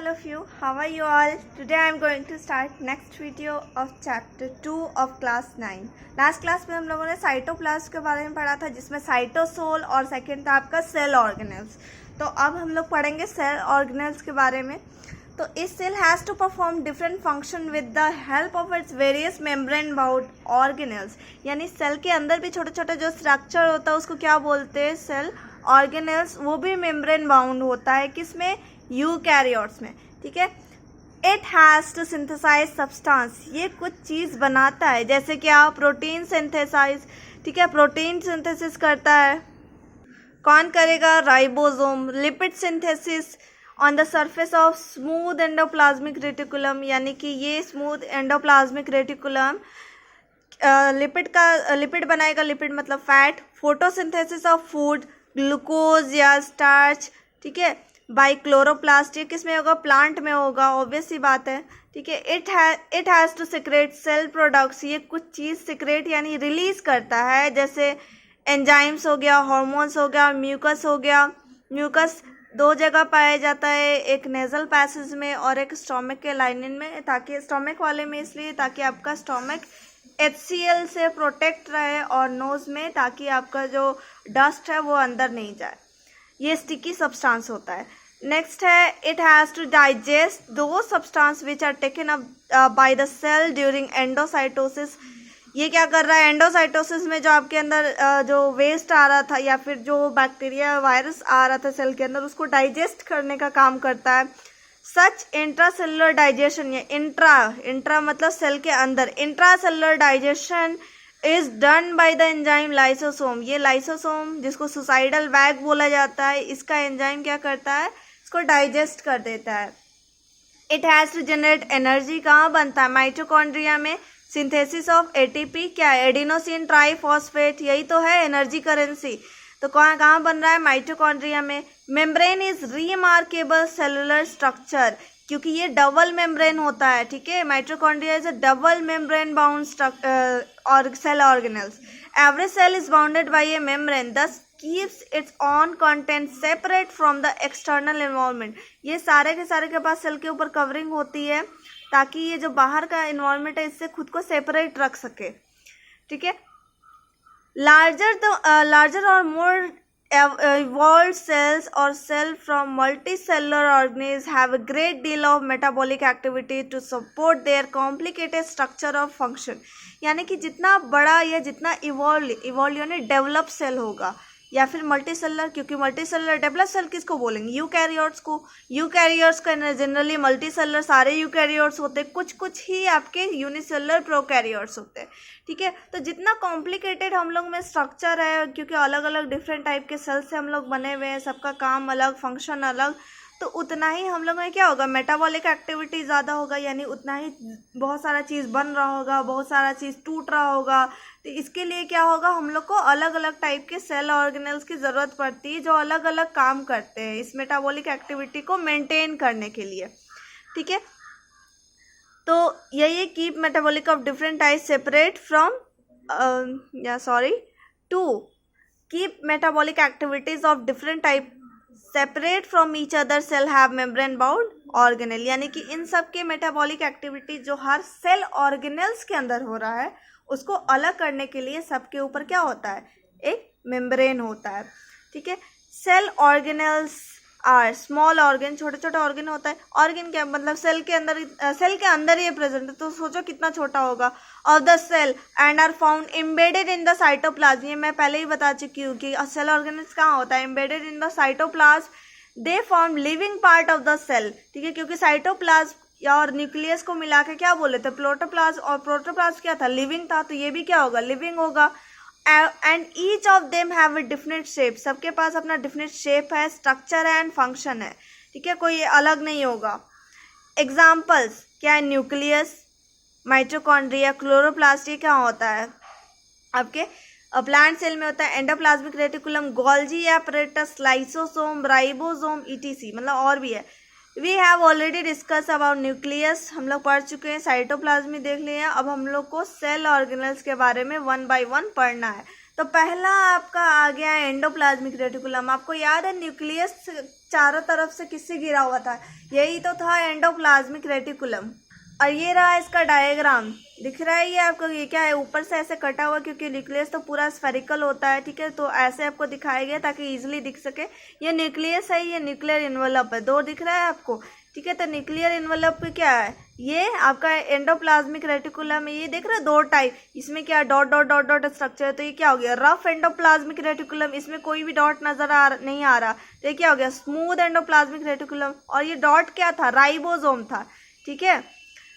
all of you. How are you all? Today I am going to start next video of chapter 2 of class 9. Last class में हम लोगों ने cytoplasm के बारे में पढ़ा था, जिसमें साइटोसोल और सेकेंड था आपका सेल ऑर्गेनेल्स. तो अब हम लोग पढ़ेंगे सेल ऑर्गेनेल्स के बारे में. तो इस cell has to perform different function with the help of its various membrane bound organelles. यानी सेल के अंदर भी छोटे छोटे जो स्ट्रक्चर होता है उसको क्या बोलते हैं? Cell organelles. वो भी मेम्ब्रेन बाउंड होता है. किसमें? यूकैरियोट्स में. ठीक है. It has to synthesise substance. ये कुछ चीज़ बनाता है, जैसे कि आप प्रोटीन सिंथेसाइज. ठीक है, प्रोटीन सिंथेसिस करता है. कौन करेगा? Ribosome. Lipid synthesis on the surface of smooth endoplasmic reticulum. यानी कि ये स्मूथ एंडोप्लाज्मिक रेटिकुलम लिपिड बनाएगा. लिपिड मतलब fat. Photosynthesis of food, glucose या स्टार्च. ठीक है, बाई क्लोरोप्लास्ट. ये किस में होगा? प्लांट में होगा. ऑब्वियस सी बात है. ठीक है. It has to secrete cell products. ये कुछ चीज़ सिक्रेट यानी रिलीज करता है, जैसे एंजाइम्स हो गया, हार्मोन्स हो गया, म्यूकस हो गया. म्यूकस दो जगह पाया जाता है, एक नेजल पैसेज में और एक स्टोमक के लाइनिंग में. ताकि स्टोमक वाले में इसलिए ताकि आपका स्टोमक HCl से प्रोटेक्ट रहे, और नोज़ में ताकि आपका जो डस्ट है वो अंदर नहीं जाए. ये स्टिकी सब्सटेंस होता है. नेक्स्ट है, इट हैज़ टू डाइजेस्ट दो substance which are taken up by the cell during endocytosis. ये क्या कर रहा है? एंडोसाइटोसिस में जो आपके अंदर जो वेस्ट आ रहा था या फिर जो बैक्टीरिया वायरस आ रहा था सेल के अंदर, उसको डाइजेस्ट करने का काम करता है. सच इंट्रासेलुलर डाइजेशन, या इंट्रा मतलब सेल के अंदर. Intracellular digestion is done by the enzyme lysosome. ये लाइसोसोम, जिसको सुसाइडल बैग बोला जाता है, इसका एंजाइम क्या करता है? इसको डाइजेस्ट कर देता है. It has to generate energy. कहाँ बनता है? माइटोकॉन्ड्रिया में. सिंथेसिस ऑफ ATP क्या है? Adenosine triphosphate. यही तो है एनर्जी करेंसी. तो कहाँ बन रहा है? माइटोकॉन्ड्रिया में. Membrane is remarkable cellular structure, क्योंकि ये डबल मेम्ब्रेन होता है. ठीक है, mitochondria is a double membrane bound और cell organelles. Every cell is bounded by a membrane, this keeps its own content separate from the external environment. ये सारे के पास सेल के ऊपर कवरिंग होती है, ताकि ये जो बाहर का एनवायरनमेंट है इससे खुद को सेपरेट रख सके. ठीक है. लार्जर और मोर evolved cells or cell from multicellular organisms have a great deal of metabolic activity to support their complicated structure of function. यानी कि जितना बड़ा या जितना इवॉल्व यानी डेवलप सेल होगा, या फिर मल्टी सेलर, क्योंकि मल्टी सेलर डेवलप सेल किसको बोलेंगे? यूकैरियोट्स को. यूकैरियोट्स का जनरली मल्टी सेलर सारे यूकैरियोट्स होते हैं, कुछ ही आपके यूनिसेलर प्रोकैरियोट्स होते हैं. ठीक है. तो जितना कॉम्प्लिकेटेड हम लोग में स्ट्रक्चर है, क्योंकि अलग अलग डिफरेंट टाइप के सेल से हम लोग बने हुए हैं, सबका काम अलग, फंक्शन अलग, तो उतना ही हम लोग में क्या होगा? मेटाबॉलिक एक्टिविटी ज़्यादा होगा. यानी उतना ही बहुत सारा चीज़ बन रहा होगा, बहुत सारा चीज़ टूट रहा होगा. तो इसके लिए क्या होगा? हम लोग को अलग अलग टाइप के सेल ऑर्गेनेल्स की ज़रूरत पड़ती है, जो अलग अलग काम करते हैं इस मेटाबॉलिक एक्टिविटी को मेंटेन करने के लिए. ठीक है. तो यही keep metabolic of different type separate from to keep metabolic activities of different type separate from each other cell have membrane bound organelle. यानी कि इन सब के मेटाबॉलिक एक्टिविटी जो हर सेल ऑर्गेनेल्स के अंदर हो रहा है, उसको अलग करने के लिए सबके ऊपर क्या होता है? एक मेम्ब्रेन होता है. ठीक है. Cell organelles are small organ. छोटे छोटे ऑर्गन होता है. ऑर्गन क्या मतलब? सेल के अंदर ही प्रेजेंट है, तो सोचो कितना छोटा होगा. Of the cell and are found embedded in the cytoplasm. ये मैं पहले ही बता चुकी हूँ कि सेल ऑर्गेनेल्स कहाँ होता है? Embedded in the cytoplasm. They form living part of the cell. ठीक है, क्योंकि साइटोप्लाज्म और न्यूक्लियस को मिला के क्या बोले थे? प्रोटोप्लाज्म. और प्रोटोप्लाज्म क्या था? लिविंग था. तो ये भी क्या होगा? लिविंग होगा. And each of them have a different shape. सबके पास अपना डिफरेंट शेप है, स्ट्रक्चर है एंड फंक्शन है. ठीक है, कोई अलग नहीं होगा. एग्जाम्पल्स क्या है? Nucleus, mitochondria, chloroplast. ये क्या होता है? आपके प्लांट सेल में होता है. Endoplasmic reticulum, Golgi apparatus, lysosome, ribosome, ETC. मतलब और भी है. We have already discuss about nucleus. हम लोग पढ़ चुके हैं. साइटोप्लाज्म देख लिए हैं. अब हम लोग को सेल ऑर्गेनेल्स के बारे में 1 by 1 पढ़ना है. तो पहला आपका आ गया एंडोप्लाज्मिक रेटिकुलम। आपको याद है न्यूक्लियस चारों तरफ से किससे घिरा हुआ था, यही तो था एंडोप्लाज्मिक रेटिकुलम। और ये रहा इसका डायग्राम, दिख रहा है ये आपको, ये क्या है, ऊपर से ऐसे कटा हुआ, क्योंकि न्यूक्लियस तो पूरा स्फेरिकल होता है, ठीक है, तो ऐसे आपको दिखाया गया ताकि इजीली दिख सके। ये न्यूक्लियस है, ये न्यूक्लियर इन्वेलप है, दो दिख रहा है आपको, ठीक है। तो न्यूक्लियर इन्वेलप पे क्या है, ये आपका एंडोप्लाज्मिक रेटिकुलम है, ये देख रहे हो दो टाइप, इसमें क्या dot dot dot dot structure है, तो ये क्या हो गया रफ एंडोप्लाज्मिक रेटिकुलम, इसमें कोई भी डॉट नहीं आ रहा, तो ये क्या हो गया स्मूथ एंडोप्लाज्मिक रेटिकुलम। और ये डॉट क्या था, राइबोसोम था, ठीक है।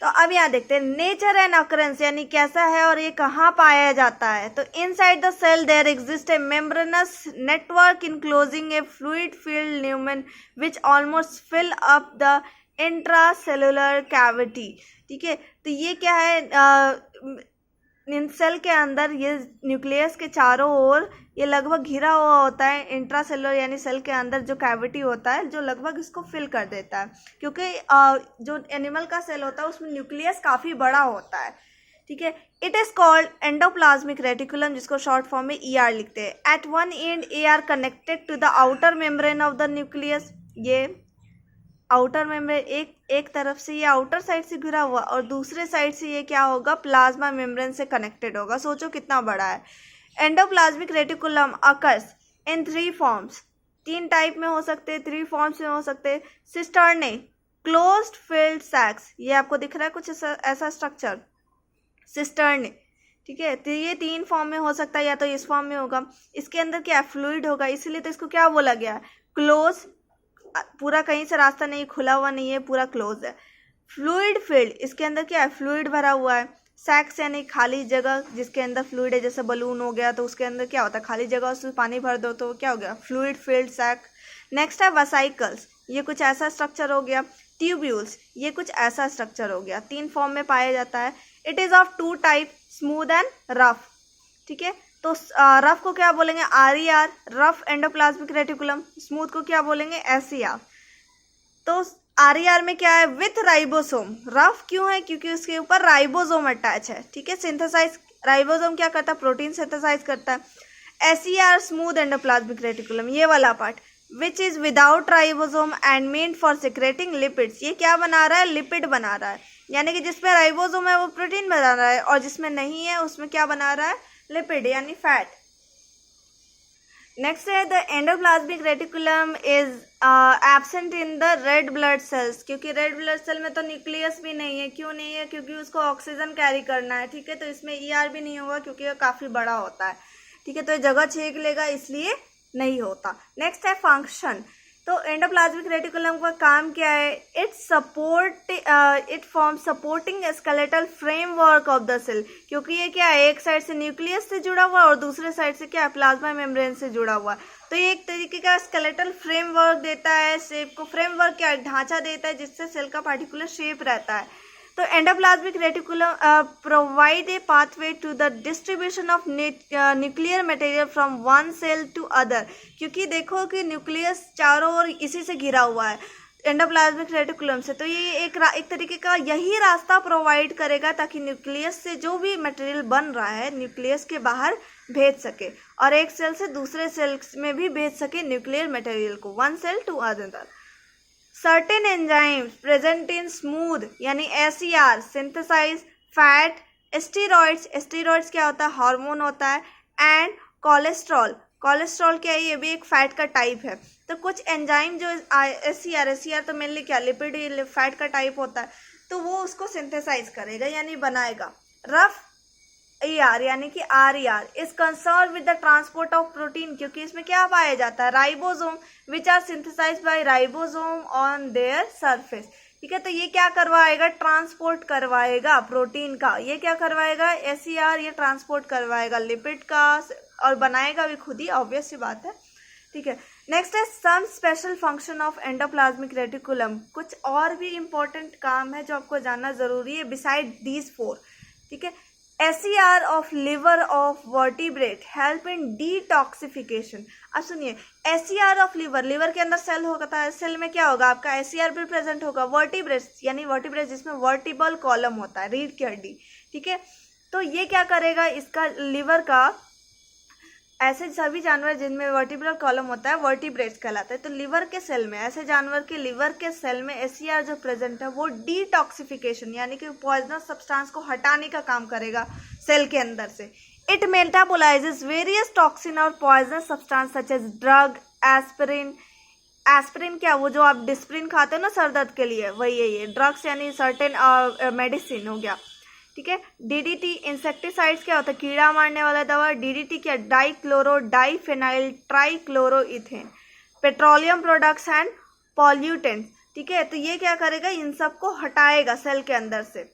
तो अब यहाँ देखते हैं नेचर एंड अकरेंस, यानी कैसा है और ये कहाँ पाया जाता है। तो inside the cell there exist a membranous network enclosing a fluid field lumen which almost fill up the intracellular cavity, ठीक है। तो ये क्या है, इन सेल के अंदर ये न्यूक्लियस के चारों ओर ये लगभग घिरा हुआ होता है इंट्रासेलुलर, यानी सेल के अंदर जो कैविटी होता है जो लगभग इसको फिल कर देता है, क्योंकि जो एनिमल का सेल होता है उसमें न्यूक्लियस काफ़ी बड़ा होता है, ठीक है। It is called endoplasmic reticulum, जिसको शॉर्ट फॉर्म में ER लिखते हैं। At one end AR connected to the outer membrane of the nucleus, ये आउटर मेम्ब्रेन एक तरफ से ये आउटर साइड से घिरा हुआ और दूसरे साइड से ये क्या होगा प्लाज्मा मेम्ब्रेन से कनेक्टेड होगा। सोचो कितना बड़ा है। Endoplasmic reticulum occurs in 3 forms, 3 type में हो सकते हैं, 3 फॉर्म्स में हो सकते हैं। सिस्टर्ने, क्लोज्ड फिल्ड सैक्स, ये आपको दिख रहा है कुछ ऐसा स्ट्रक्चर सिस्टर्ने, ठीक है। तो ये 3 फॉर्म में हो सकता है, या तो इस फॉर्म में होगा, इसके अंदर क्या फ्लूइड होगा, इसीलिए तो इसको क्या बोला गया है क्लोज, पूरा कहीं से रास्ता नहीं, खुला हुआ नहीं है, पूरा क्लोज है। फ्लूइड फील्ड, इसके अंदर क्या है फ्लूइड भरा हुआ है। सैक्स यानी खाली जगह जिसके अंदर फ्लूइड है, जैसे बलून हो गया तो उसके अंदर क्या होता है खाली जगह, उसमें पानी भर दो तो क्या हो गया फ्लूइड फील्ड सैक। नेक्स्ट है वसाइकल्स, ये कुछ ऐसा स्ट्रक्चर हो गया। ट्यूब्यूल्स, ये कुछ ऐसा स्ट्रक्चर हो गया। 3 फॉर्म में पाया जाता है। It is of 2 type, smooth and rough, ठीक है। तो रफ को क्या बोलेंगे RER, rough endoplasmic reticulum. Smooth को क्या बोलेंगे SER। तो RER में क्या है विथ राइबोसोम। रफ क्यों है, क्योंकि उसके ऊपर राइबोसोम अटैच है, ठीक है। सिंथेसाइज, राइबोसोम क्या करता है प्रोटीन सिंथेसाइज करता है। SER स्मूथ एंडोप्लाज्मिक रेटिकुलम, ये वाला part which is without ribosome and meant for secreting lipids, ये क्या बना रहा है लिपिड बना रहा है, यानी कि जिसमें राइबोसोम है वो प्रोटीन बना रहा है और जिसमें नहीं है उसमें क्या बना रहा है लिपिड यानी फैट। नेक्स्ट है the endoplasmic reticulum is absent in the red blood cells, क्योंकि रेड ब्लड सेल में तो न्यूक्लियस भी नहीं है। क्यों नहीं है, क्योंकि उसको ऑक्सीजन कैरी करना है, ठीक है। तो इसमें ER भी नहीं होगा क्योंकि ये काफ़ी बड़ा होता है, ठीक है। तो ये जगह छेक लेगा इसलिए नहीं होता। नेक्स्ट है फंक्शन। तो एंडोप्लाज्मिक रेटिकुलम का काम क्या है, it form supporting skeletal framework of the cell, क्योंकि ये क्या है एक साइड से न्यूक्लियस से जुड़ा हुआ और दूसरे साइड से क्या है प्लाज्मा मेम्ब्रेन से जुड़ा हुआ। तो ये एक तरीके का स्केलेटल फ्रेमवर्क देता है शेप को। फ्रेमवर्क क्या ढांचा देता है जिससे सेल का पार्टिकुलर शेप रहता है। तो endoplasmic reticulum provide a pathway to the distribution of nuclear material from one cell to other, क्योंकि देखो कि न्यूक्लियस चारों ओर इसी से घिरा हुआ है एंडोप्लाज्मिक रेटिकुलम से। तो ये एक तरीके का यही रास्ता प्रोवाइड करेगा ताकि न्यूक्लियस से जो भी मटेरियल बन रहा है न्यूक्लियस के बाहर भेज सके और एक सेल से दूसरे सेल में भी भेज सके न्यूक्लियर मटेरियल को, one cell to other. Certain enzymes present in smooth यानी SER synthesize fat, steroids, steroids क्या होता है हार्मोन होता है, एंड कोलेस्ट्रॉल, कोलेस्ट्रॉल क्या है ये भी एक फैट का टाइप है। तो कुछ एंजाइम जो SER तो मेनली क्या लिपिड फैट का टाइप होता है, तो वो उसको सिंथेसाइज करेगा यानी बनाएगा। रफ ER यानी कि RER is concern with the transport of protein, क्योंकि इसमें क्या पाया जाता है ribosome which are synthesised by ribosome on their surface, ठीक है। तो ये क्या करवाएगा ट्रांसपोर्ट करवाएगा प्रोटीन का, ये क्या करवाएगा SER ये ट्रांसपोर्ट करवाएगा लिपिड का और बनाएगा भी खुद ही, ऑब्वियस सी बात है, ठीक है। नेक्स्ट है some special function of endoplasmic reticulum. कुछ और भी इंपॉर्टेंट काम है जो आपको जानना जरूरी है बिसाइड दीज 4, ठीक है। SER of liver of vertebrate help in detoxification. अब सुनिए SER ऑफ लिवर, लिवर के अंदर सेल होता है, सेल में क्या होगा आपका SER भी प्रेजेंट होगा। वर्टिब्रेट यानी वर्टिब्रेट जिसमें वर्टिबल कॉलम होता है रीढ़ की हड्डी, ठीक है। तो ये क्या करेगा इसका लिवर का ऐसे सभी जानवर जिनमें वर्टिब्रल कॉलम होता है वर्टिब्रेट्स कहलाते हैं। तो लिवर के सेल में, ऐसे जानवर के लिवर के सेल में SCR जो प्रेजेंट है वो डिटॉक्सिफिकेशन यानी कि पॉइजनस सब्सटेंस को हटाने का काम करेगा सेल के अंदर से। इट मेटाबोलाइजेस वेरियस टॉक्सिन और poisonous substance such as drug, aspirin. Aspirin क्या, वो जो आप डिस्प्रिन खाते हो ना सर दर्द के लिए, वही है ये। ड्रग्स यानी सर्टेन मेडिसिन हो गया, ठीक है। DDT इंसेक्टिसाइड्स क्या होता है, कीड़ा मारने वाला दवा। DDT क्या, dichloro diphenyl trichloroethane. Petroleum products and pollutants, ठीक है। तो ये क्या करेगा, इन सब को हटाएगा सेल के अंदर से।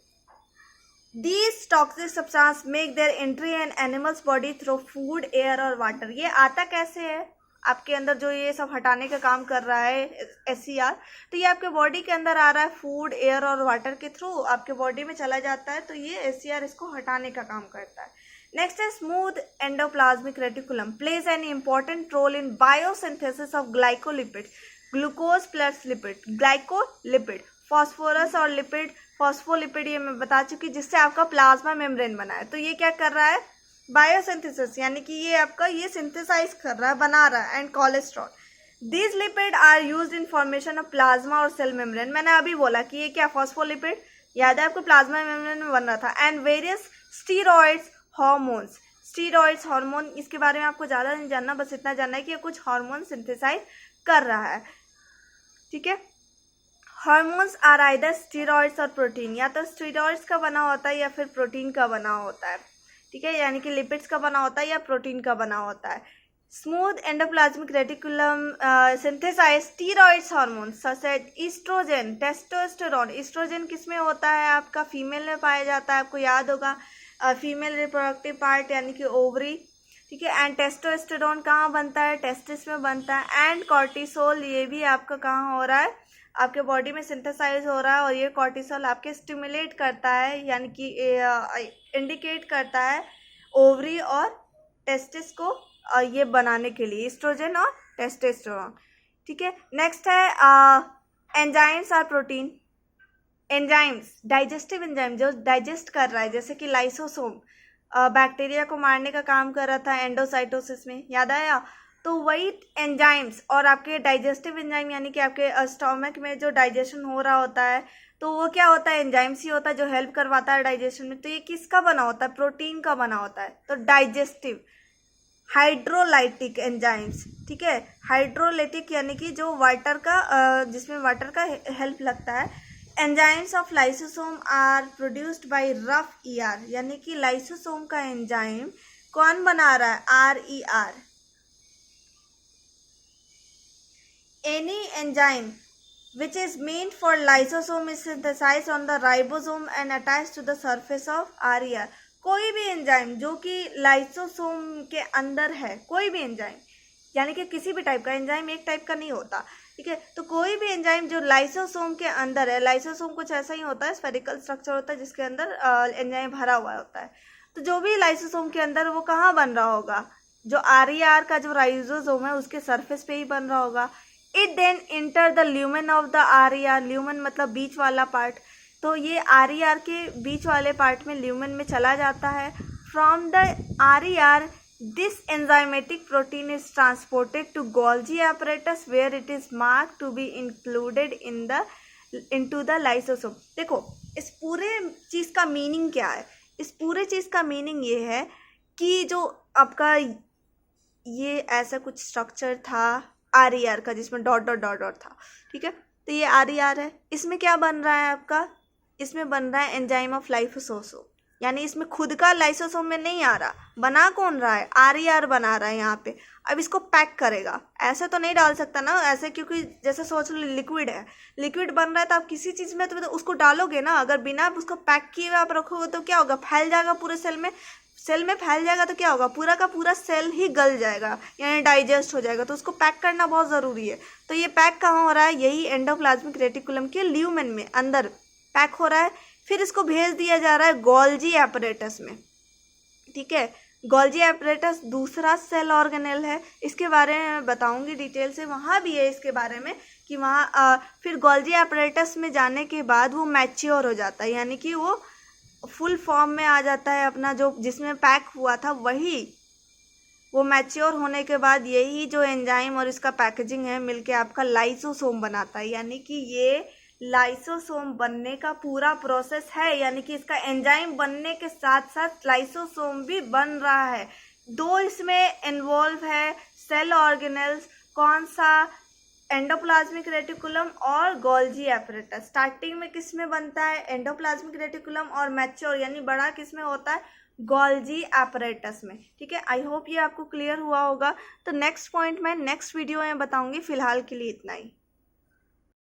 These toxic substances make their entry in animals body through food, air और water। ये आता कैसे है आपके अंदर, जो ये सब हटाने का काम कर रहा है SCR, तो ये आपके बॉडी के अंदर आ रहा है फूड, एयर और वाटर के थ्रू आपके बॉडी में चला जाता है। तो ये SCR इसको हटाने का काम करता है। नेक्स्ट है smooth endoplasmic reticulum plays an important role in biosynthesis of glycolipid, glucose plus lipid. Glycolipid, phosphorus और लिपिड, फॉस्फोलिपिड ये मैं बता चुकी, जिससे आपका प्लाज्मा मेम्ब्रेन बना है। तो ये क्या कर रहा है, बायोसिंथेसिस, यानी कि ये आपका ये सिंथेसाइज कर रहा है, बना रहा है। And cholesterol, these lipid are used in formation of plasma और सेल मेम्ब्रेन। मैंने अभी बोला कि ये क्या, फॉस्फोलिपिड, याद है आपको, प्लाज्मा मेम्ब्रेन में बन रहा था। And various steroids, hormones. Steroids hormone, इसके बारे में आपको ज़्यादा नहीं जानना, बस इतना जानना है कि ये कुछ हार्मोन सिंथेसाइज कर रहा है, ठीक है। हार्मोन्स आर आइदर स्टीरॉइड्स और प्रोटीन, या तो स्टीरॉइड्स का बना होता है या फिर प्रोटीन का बना होता है, ठीक है, यानी कि लिपिड्स का बना होता है या प्रोटीन का बना होता है। Smooth endoplasmic reticulum synthesise steroids hormones such as oestrogen, testosterone. Oestrogen किस में होता है, आपका फीमेल में पाया जाता है, आपको याद होगा, फीमेल रिप्रोडक्टिव पार्ट यानी कि ओवरी, ठीक है। एंड टेस्टोस्टेरोन कहाँ बनता है, टेस्टिस में बनता है। एंड कॉर्टिसोल, ये भी आपका कहाँ हो रहा है, आपके बॉडी में सिंथेसाइज हो रहा है। और ये कॉर्टिसोल आपके स्टिमुलेट करता है, यानी कि इंडिकेट करता है ओवरी और टेस्टिस को ये बनाने के लिए, ईस्ट्रोजन और टेस्टोस्टेरोन, ठीक है। नेक्स्ट है एंजाइम्स और प्रोटीन। एंजाइम्स, डाइजेस्टिव एंजाइम जो डाइजेस्ट कर रहा है, जैसे कि लाइसोसोम बैक्टीरिया को मारने का काम कर रहा था एंडोसाइटोसिस में, याद आया। तो वही एंजाइम्स और आपके डाइजेस्टिव एंजाइम, यानी कि आपके स्टोमक में जो डाइजेशन हो रहा होता है, तो वो क्या होता है, एंजाइम्स ही होता है जो हेल्प करवाता है डाइजेशन में। तो ये किसका बना होता है, प्रोटीन का बना होता है। तो डाइजेस्टिव हाइड्रोलाइटिक एंजाइम्स, ठीक है। हाइड्रोलाइटिक यानी कि जो वाटर का जिसमें वाटर का हेल्प लगता है। Enzymes of lysosome are produced by rough ER, यानी कि लाइसोसोम का एंजाइम कौन बना रहा है, RER। Any enzyme which is meant for lysosome is synthesized on the ribosome and attached to the surface of RER। कोई भी एंजाइम जो कि लाइसोसोम के अंदर है, कोई भी एंजाइम, यानी कि किसी भी टाइप का एंजाइम एक टाइप का नहीं होता, ठीक है। तो कोई भी एंजाइम जो लाइसोसोम के अंदर है, लाइसोसोम कुछ ऐसा ही होता है, स्फेरिकल स्ट्रक्चर होता है जिसके अंदर एंजाइम भरा हुआ होता है। तो जो भी लाइसोसोम के अंदर, वो कहाँ बन रहा होगा, जो RER का जो राइबोसोम है उसके सरफेस पे ही बन रहा होगा। It then enter the lumen of the RER, lumen मतलब बीच वाला पार्ट। तो ये RER के बीच वाले पार्ट में, ल्यूमेन में चला जाता है। From the RER this enzymatic protein is transported to Golgi apparatus where it is marked to be included into the lysosome. देखो इस पूरे चीज़ का मीनिंग क्या है, इस पूरे चीज़ का मीनिंग ये है कि जो आपका ये ऐसा कुछ स्ट्रक्चर था RER का, जिसमें डॉट डॉट डॉट डॉट था, ठीक है। तो ये RER है, इसमें क्या बन रहा है आपका, इसमें बन रहा है एंजाइम ऑफ लाइसोसोम, यानी इसमें खुद का लाइसोसोम में नहीं आ रहा, बना कौन रहा है, RER बना रहा है यहाँ पे। अब इसको पैक करेगा, ऐसे तो नहीं डाल सकता ना ऐसे, क्योंकि जैसे सोच लो लिक्विड है, लिक्विड बन रहा है, तो आप किसी चीज़ में तो उसको डालोगे ना, अगर बिना उसको पैक किए हुए आप रखोगे तो क्या होगा, फैल जाएगा पूरे सेल में। सेल में फैल जाएगा तो क्या होगा, पूरा का पूरा सेल ही गल जाएगा, यानी डाइजेस्ट हो जाएगा। तो उसको पैक करना बहुत ज़रूरी है। तो ये पैक कहाँ हो रहा है, यही एंडोप्लाज्मिक रेटिकुलम के ल्यूमेन में अंदर पैक हो रहा है। फिर इसको भेज दिया जा रहा है गोल्जी एपरेटस में, ठीक है। गोल्जी एपरेटस दूसरा सेल ऑर्गेनेल है, इसके बारे में मैं बताऊंगी डिटेल से, वहाँ भी है इसके बारे में कि वहाँ फिर गोल्जी एपरेटस में जाने के बाद वो मैच्योर हो जाता है, यानी कि वो फुल फॉर्म में आ जाता है अपना, जो जिसमें पैक हुआ था वो मैच्योर होने के बाद यही जो एंजाइम और इसका पैकेजिंग है मिलके आपका लाइसोसोम बनाता है। यानी कि ये लाइसोसोम बनने का पूरा प्रोसेस है, यानी कि इसका एंजाइम बनने के साथ साथ लाइसोसोम भी बन रहा है। दो इसमें इन्वॉल्व है सेल ऑर्गेनेल्स, कौन सा, एंडोप्लाज्मिक रेटिकुलम और गोल्जी एपरेटस। स्टार्टिंग में किस में बनता है, एंडोप्लाज्मिक रेटिकुलम, और मैच्योर यानी बड़ा किस में होता है, गोल्जी एपरेटस में। ठीक है, आई होप ये आपको क्लियर हुआ होगा। तो नेक्स्ट पॉइंट मैं नेक्स्ट वीडियो में बताऊंगी, फिलहाल के लिए इतना ही।